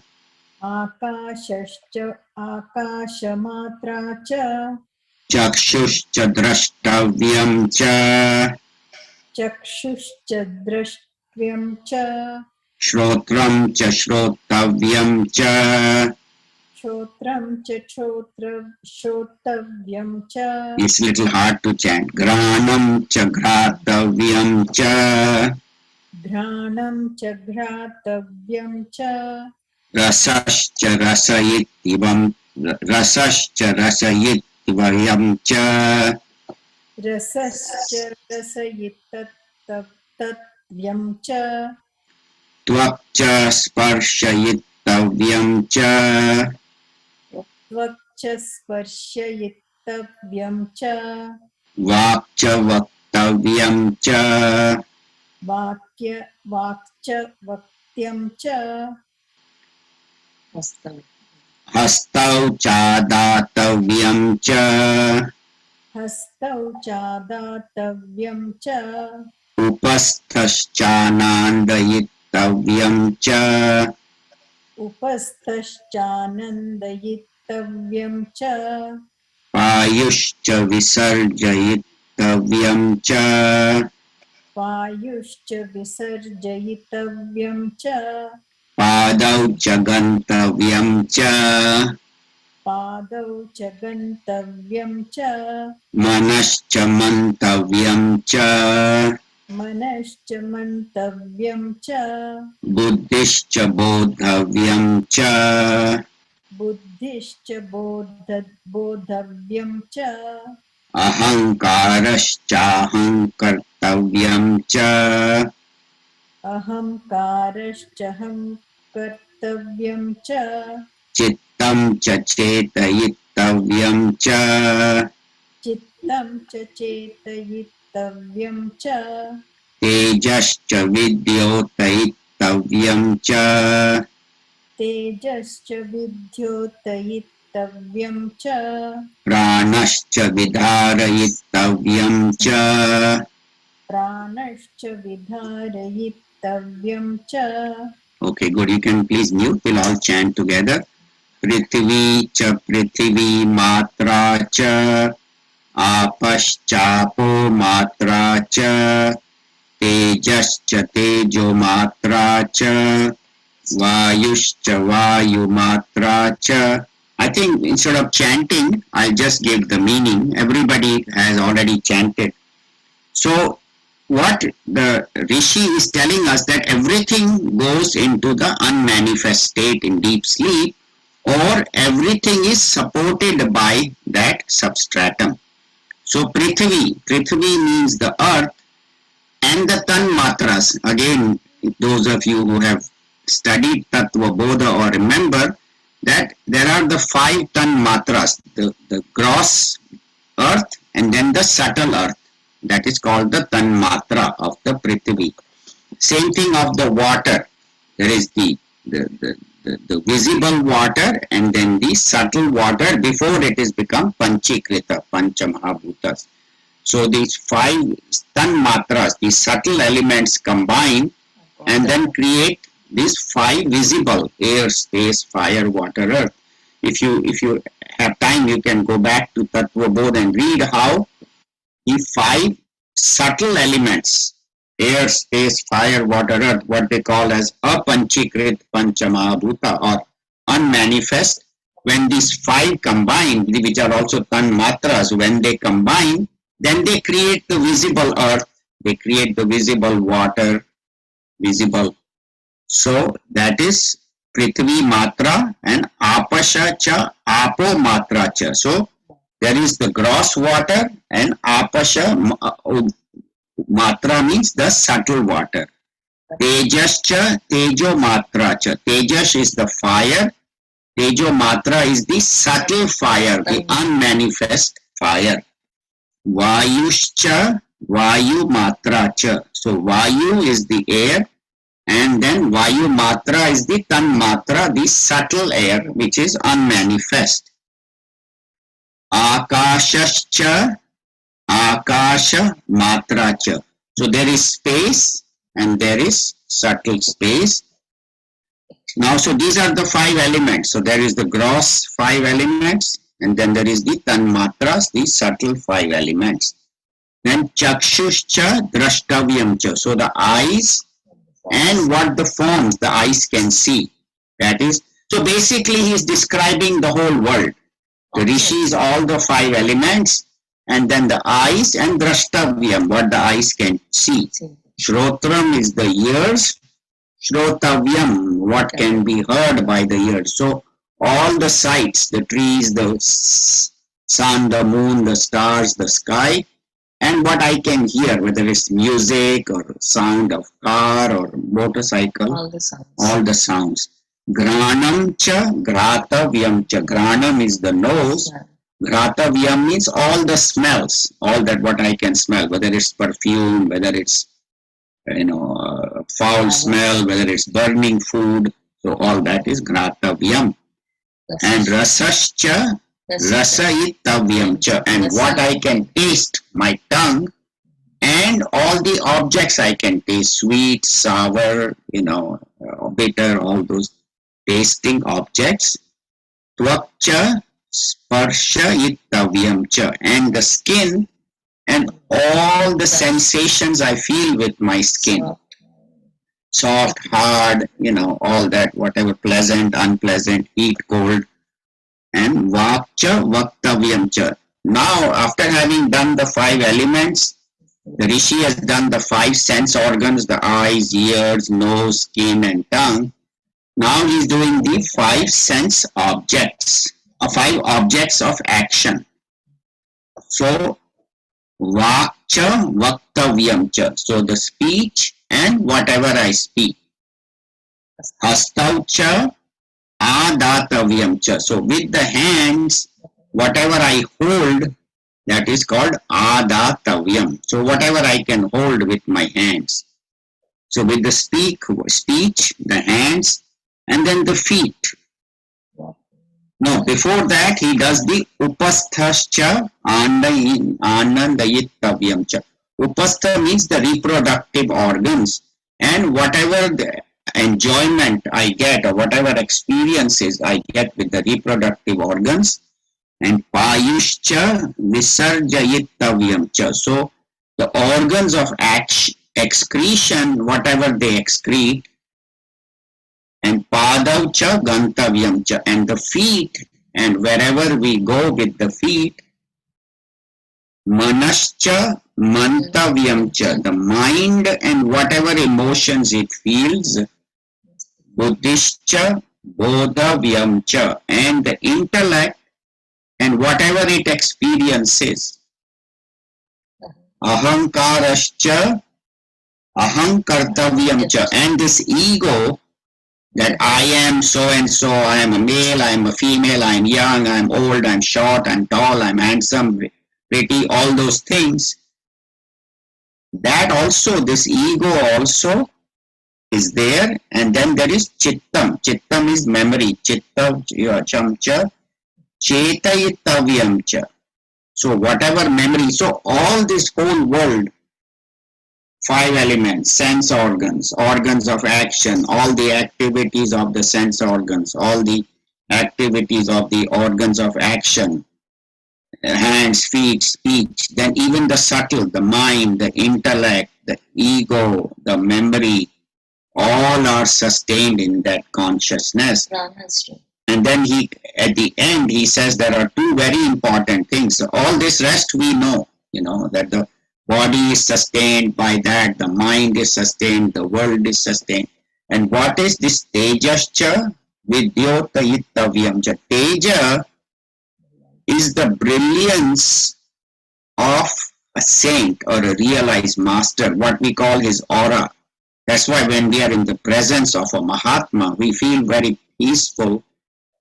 आकाशश्च आकाशमात्रा च चक्षुश्च द्रष्टव्यं च चक्षुश्च द्रष्ट्व्यं च श्रोत्रं च श्रोतव्यं च श्रोत्रं च श्रोतव्यं च It's little hard to chant. Granam च घ्रातव्यं च घ्राणं च घ्रातव्यं च रसश्च रसयित्वयं च रसश्च रसयितव्यं च त्वक् च स्पर्शयितव्यं च त्वक् च स्पर्शयितव्यं च वाक् च वक्तव्यं च वाक् च वक्त्यं च हस्तौ चादातव्यं च हस्तौ चादातव्यं च उपस्थश्चानान्दयितव्यं च उपस्थश्चानन्दयितव्यं च पायुश्च विसर्जयितव्यं च वायुश्च विसर्जयितव्यं च पादौ च गन्तव्यं च पादौ च गन्तव्यं च मनश्च मन्तव्यं च मनश्च मन्तव्यं च बुद्धिश्च बोद्धव्यं च बुद्धिश्च बोधव्यं च अहङ्कारश्चाहङ्कर्तव्यं च अहङ्कारश्चहं कर्तव्यं च चित्तं च चेतयितव्यं च चित्तं च चेतयितव्यं च तेजश्च विद्योतयितव्यं च तेजश्च विद्योतयितव्यं च प्राणश्च विधारयितव्यं च प्राणश्च विधारयितव्यं च Okay, good. You can please mute. We'll all chant together. पृथ्वी च पृथिवी मात्रा च आपश्चापो मात्रा च तेजश्च तेजो मात्रा च वायुश्च वायुमात्रा च. I think instead of chanting, I'll just give the meaning. Everybody has already chanted. So what the Rishi is telling us that everything goes into the unmanifest state in deep sleep, or everything is supported by that substratum. So Prithvi means the earth, and the Tanmatras. Again, those of you who have studied Tattva Bodha or remember that there are the 5 Tanmatras, the gross earth and then the subtle earth. That is called the Tanmatra of the Prithvi. Same thing of the water. There is the visible water and then the subtle water before it is become Panchikrita, Panchamahabhutas. So these 5 Tanmatras, these subtle elements combine and then create these 5 visible: air, space, fire, water, earth. If you have time, you can go back to Tattva Bodha and read how the 5 subtle elements, air, space, fire, water, earth, what they call as apanchikrit panchamahabhuta or unmanifest, when these 5 combine, which are also tanmatras, when they combine, then they create the visible earth, they create the visible water, visible. So that is Prithvi Matra and Apasha cha Apo Matra cha. So there is the gross water and Apasha Matra means the subtle water. Tejas cha Tejo Matra cha. Tejas is the fire. Tejo Matra is the subtle fire, the unmanifest fire. Vayushcha Vayu Matra cha. So Vayu is the air. And then Vayu Matra is the Tan Matra, the subtle air, which is unmanifest. Akashascha, Akasha Matra cha. So there is space and there is subtle space. Now, so these are the 5 elements. So there is the gross 5 elements, and then there is the tanmatras, the subtle 5 elements. Then chakshuscha drashtavyamcha. So the eyes and what the forms the eyes can see. That is, so basically he is describing the whole world. The rishis, all the 5 elements, and then the eyes and drashtavyam, what the eyes can see. Shrotram is the ears, shrotavyam, what can be heard by the ears. So all the sights, the trees, the sun, the moon, the stars, the sky, and what I can hear, whether it's music or sound of car or motorcycle, All the sounds. all the sounds. Granam cha gratavyam cha. Granam is the nose. Gratavyam means all the smells, all that what I can smell, whether it's perfume, whether it's foul smell, whether it's burning food. So all that is gratavyam. And rasascha rasaitavyam cha. And what I can taste, my tongue, and all the objects I can taste, sweet, sour, bitter, all those tasting objects. Tvakcha sparsha itavyam cha. And the skin and all the sensations I feel with my skin. Soft, hard, all that, whatever, pleasant, unpleasant, heat, cold. And vakcha vaktavyam cha. Now, after having done the 5 elements, the rishi has done the 5 sense organs, the eyes, ears, nose, skin, and tongue. Now he is doing the 5 sense objects, 5 objects of action. So, vakcha vaktavyam cha. So the speech and whatever I speak. Hastaucha adatavyam cha. So with the hands, whatever I hold, that is called adatavyam. So whatever I can hold with my hands. So with the speech, the hands, and then the feet. No, before that he does the upasthascha anandayitavyam cha. Upastha means the reproductive organs, and whatever the enjoyment I get or whatever experiences I get with the reproductive organs. And payushcha visarjayitavyam cha. So the organs of excretion, whatever they excrete. And padavcha gantavyam cha. And the feet, and wherever we go with the feet. Manascha mantavyam cha. The mind and whatever emotions it feels. Buddhishcha bodhavyam cha. And the intellect and whatever it experiences. Ahankarascha ahankartavyam cha. And this ego, that I am so and so, I am a male, I am a female, I am young, I am old, I am short, I am tall, I am handsome, pretty, all those things. That also, this ego also is there. And then there is chittam. Chittam is memory. Chitta chamcha chetayitavyam cha. So whatever memory. So all this whole world, 5 elements, sense organs, organs of action, all the activities of the sense organs, all the activities of the organs of action, hands, feet, speech, then even the subtle, the mind, the intellect, the ego, the memory, all are sustained in that consciousness. And then at the end, he says there are 2 very important things. So all this rest we know, that the body is sustained by that, the mind is sustained, the world is sustained. And what is this tejascha vidyotayitavyam cha? Teja is the brilliance of a saint or a realized master, what we call his aura. That's why when we are in the presence of a Mahatma, we feel very peaceful,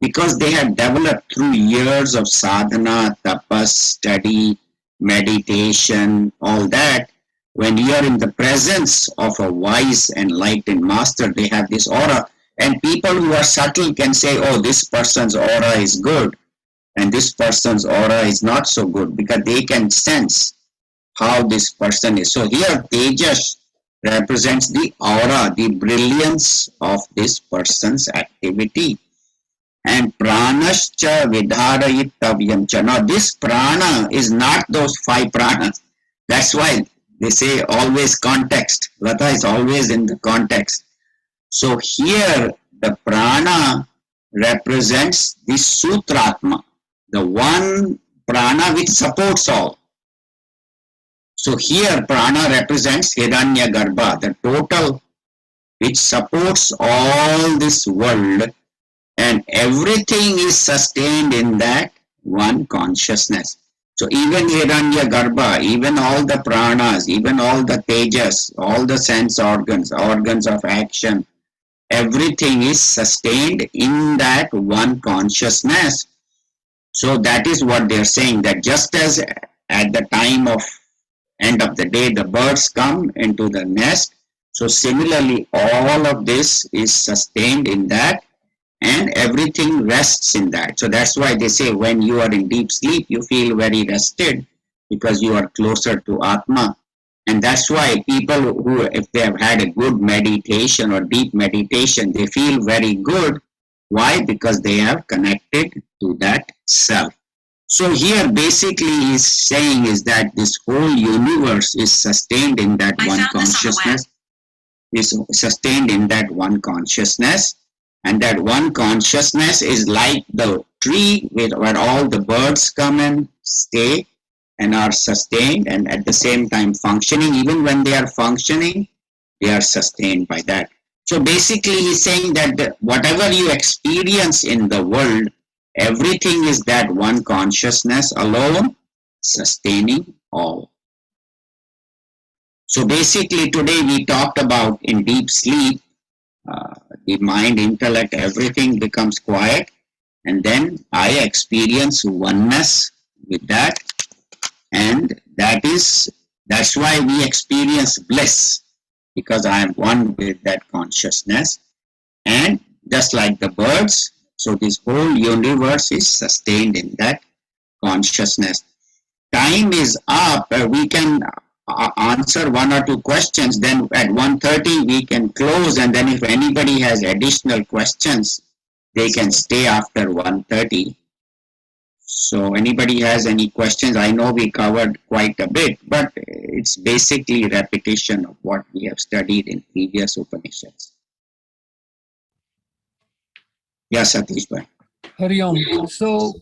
because they have developed through years of sadhana, tapas, study, meditation, all that. When you are in the presence of a wise, enlightened master, they have this aura. And people who are subtle can say, oh, this person's aura is good, and this person's aura is not so good, because they can sense how this person is. So here, Tejas represents the aura, the brilliance of this person's activity. And pranascha vidharayittavyam cha. Now this prana is not those 5 pranas. That's why they say always context. Vrata is always in the context. So here the prana represents the sutratma, the one prana which supports all. So here prana represents Hiranyagarbha, the total which supports all this world, and everything is sustained in that one consciousness. So even Hiranyagarbha, even all the pranas, even all the tejas, all the sense organs, organs of action, everything is sustained in that one consciousness. So that is what they are saying, that just as at the time of end of the day the birds come into the nest, so similarly all of this is sustained in that and everything rests in that. So that's why they say when you are in deep sleep you feel very rested because you are closer to Atma. And that's why people who, if they have had a good meditation or deep meditation, they feel very good. Why? Because they have connected to that self. So here basically he's saying is that this whole universe is sustained in that one consciousness, is sustained in that one consciousness, and that one consciousness is like the tree where all the birds come and stay and are sustained and at the same time functioning. Even when they are functioning, they are sustained by that. So basically he's saying that whatever you experience in the world, everything is that one consciousness alone sustaining all. So basically today we talked about in deep sleep, the mind, intellect, everything becomes quiet, and then I experience oneness with that, and that's why we experience bliss, because I am one with that consciousness. And just like the birds, so this whole universe is sustained in that consciousness. Time is up. We can answer 1 or 2 questions, then at 1:30 we can close, and then if anybody has additional questions they can stay after 1:30. So anybody has any questions? I know we covered quite a bit, but it's basically repetition of what we have studied in previous Upanishads. Yes, Satish bhai. Hari Om. So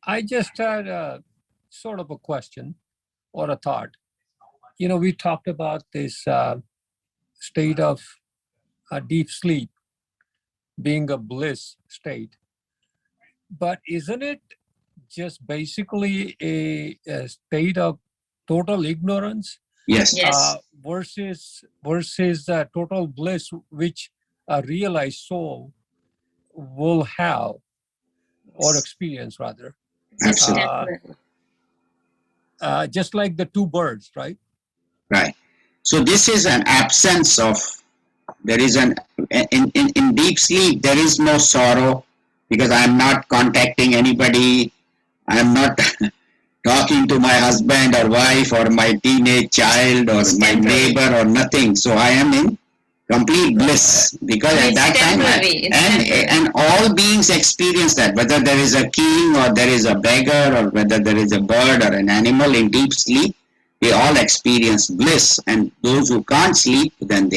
I just had a sort of a question or a thought. You know, we talked about this state of deep sleep being a bliss state, but isn't it just basically a state of total ignorance? Yes. Yes. Versus total bliss, which a realized soul will have or experience rather. Absolutely. Definitely. Just like the 2 birds, right? Right. So this is an absence of, there is in deep sleep, there is no sorrow because I am not contacting anybody. I am not talking to my husband or wife or my teenage child or my neighbor or nothing. So I am in complete bliss because at It's that time, temporary. It's temporary. and all beings experience that, whether there is a king or there is a beggar or whether there is a bird or an animal in deep sleep, they all experience bliss. And those who can't sleep, then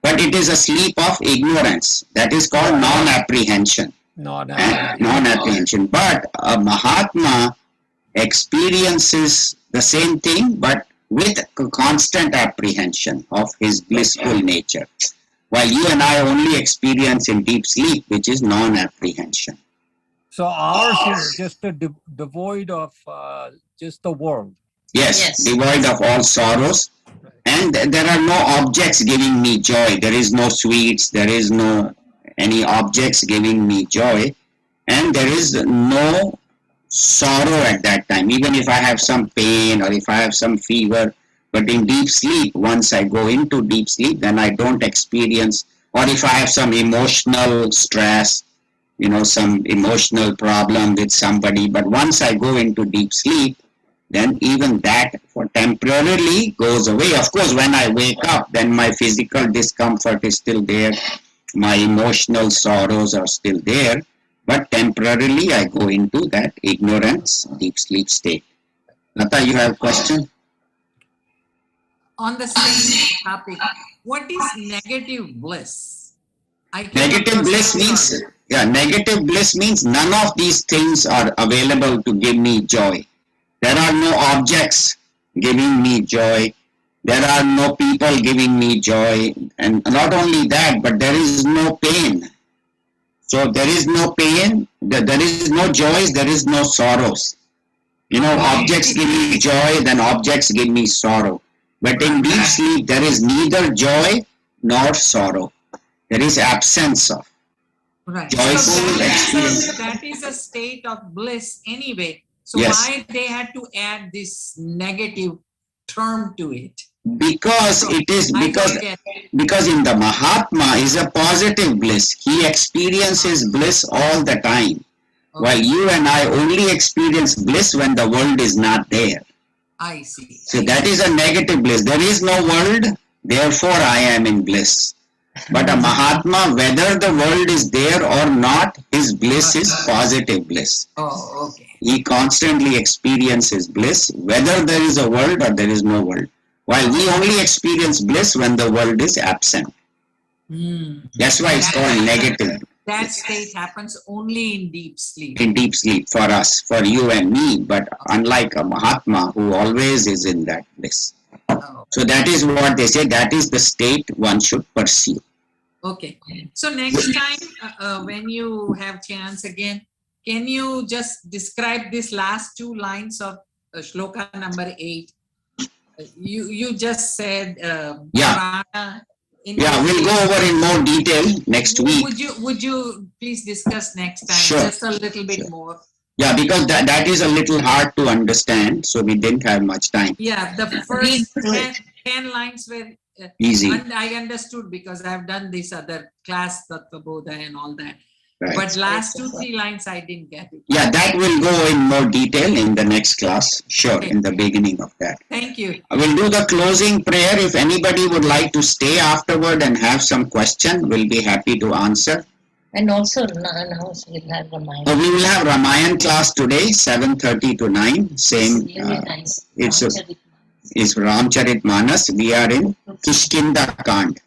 but it is a sleep of ignorance. That is called non-apprehension. Non-apprehension. But a Mahatma experiences the same thing, but with constant apprehension of his blissful nature. While you and I only experience in deep sleep, which is non-apprehension. So ours is just devoid of just the world. Yes, devoid of all sorrows. And there are no objects giving me joy. There is no sweets. There is no any objects giving me joy. And there is no sorrow at that time. Even if I have some pain or if I have some fever. But in deep sleep, once I go into deep sleep, then I don't experience, or if I have some emotional stress, some emotional problem with somebody. But once I go into deep sleep, then even that for temporarily goes away. Of course, when I wake up, then my physical discomfort is still there, my emotional sorrows are still there, but temporarily I go into that ignorance, deep sleep state. Lata, you have a question? On the same topic, what is negative bliss? I came Negative across bliss this means, one. yeah, negative bliss means none of these things are available to give me joy. There are no objects giving me joy. There are no people giving me joy. And not only that, but there is no pain. So there is no pain, there is no joys, there is no sorrows. You know, objects give me joy, then objects give me sorrow. But in deep sleep, there is neither joy nor sorrow. There is absence of Right. joyful So experience. that is a state of bliss anyway. So Yes. why they had to add this negative term to it? Because So, it is I because don't get because in the Mahatma is a positive bliss. He experiences bliss all the time. While you and I only experience bliss when the world is not there. I see. So that is a negative bliss. There is no world, therefore I am in bliss. But a Mahatma, whether the world is there or not, his bliss is positive bliss. Oh, okay. He constantly experiences bliss, whether there is a world or there is no world. While we only experience bliss when the world is absent. That's why it's called negative. That state happens only in deep sleep. In deep sleep for us, for you and me, but unlike a Mahatma who always is in that bliss. Oh, So that is what they say, that is the state one should pursue. okay. So next time when you have chance again, can you just describe these last two lines of shloka number 8? You just said Yeah. prana. Yeah, we'll go over in more detail next week. Would you please discuss next time Sure. just a little bit more? Yeah, because that is a little hard to understand, so we didn't have much time. Yeah, the first 10 lines were Easy. and I understood because I've done this other class, Tattva Bodha and all that. Right. But last 2-3 lines I didn't get it. Yeah, that will go in more detail in the next class. Sure, Okay. in the beginning of that. Thank you. I will do the closing prayer. If anybody would like to stay afterward and have some question, we'll be happy to answer. And also now we'll have Ramayana. We will have Ramayan class today, 7:30 to 9. Same. It's really nice. It's Ramcharit Ramcharit Manas. We are in Kishkinda Kand,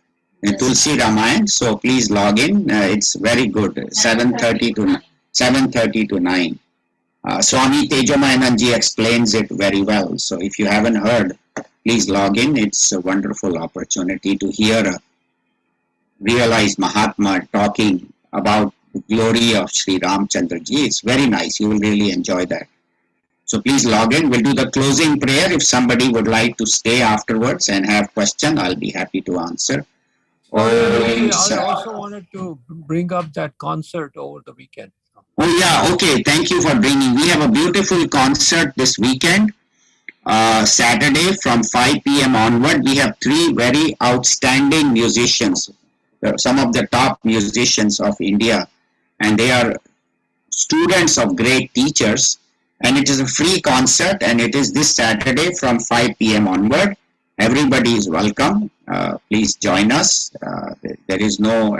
Tulsi Ramayan. So please log in. It's very good. 7:30 to 9. Swami Tejomayananji explains it very well. So if you haven't heard, please log in. It's a wonderful opportunity to hear a realized Mahatma talking about the glory of Sri Ramchandra Ji. It's very nice. You will really enjoy that. So please log in. We'll do the closing prayer. If somebody would like to stay afterwards and have question, I'll be happy to answer. I also wanted to bring up that concert over the weekend. Oh yeah, okay. Thank you for bringing. We have a beautiful concert this weekend, Saturday from 5 p.m. onward. We have 3 very outstanding musicians, some of the top musicians of India, and they are students of great teachers. And it is a free concert, and it is this Saturday from 5 p.m. onward. Everybody is welcome. Please join us. There is no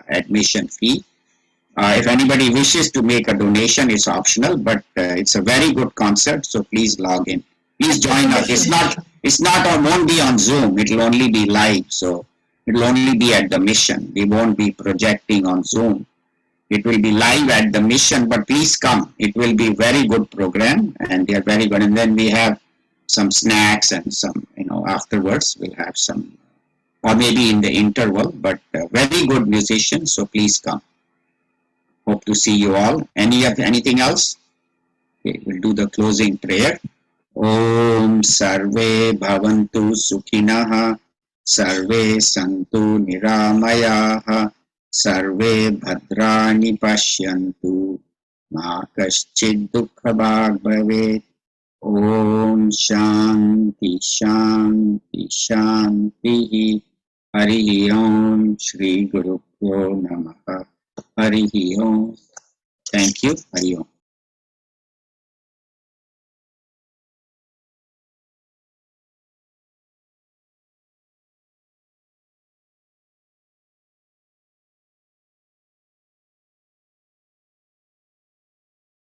admission fee. If anybody wishes to make a donation, it's optional, but it's a very good concert, so please log in. Please join us. It's not or won't be on Zoom. It'll only be live, so it'll only be at the mission. We won't be projecting on Zoom. It will be live at the mission, but please come. It will be very good program, and they are very good. And then we have some snacks and some, afterwards we'll have some, or maybe in the interval, but very good musicians, so please come. Hope to see you all. Anything else? Okay, we'll do the closing prayer. Om Sarve Bhavantu Sukhinaha Sarve Santu Niramayaha Sarve Bhadrani Pashyantu Ma Kaschid Dukha Bhag Bhavet. Om Shanti Shanti Shanti. Hari Om Shri Guru Pyo Namaha. Hari Om. Thank you. Hari Om.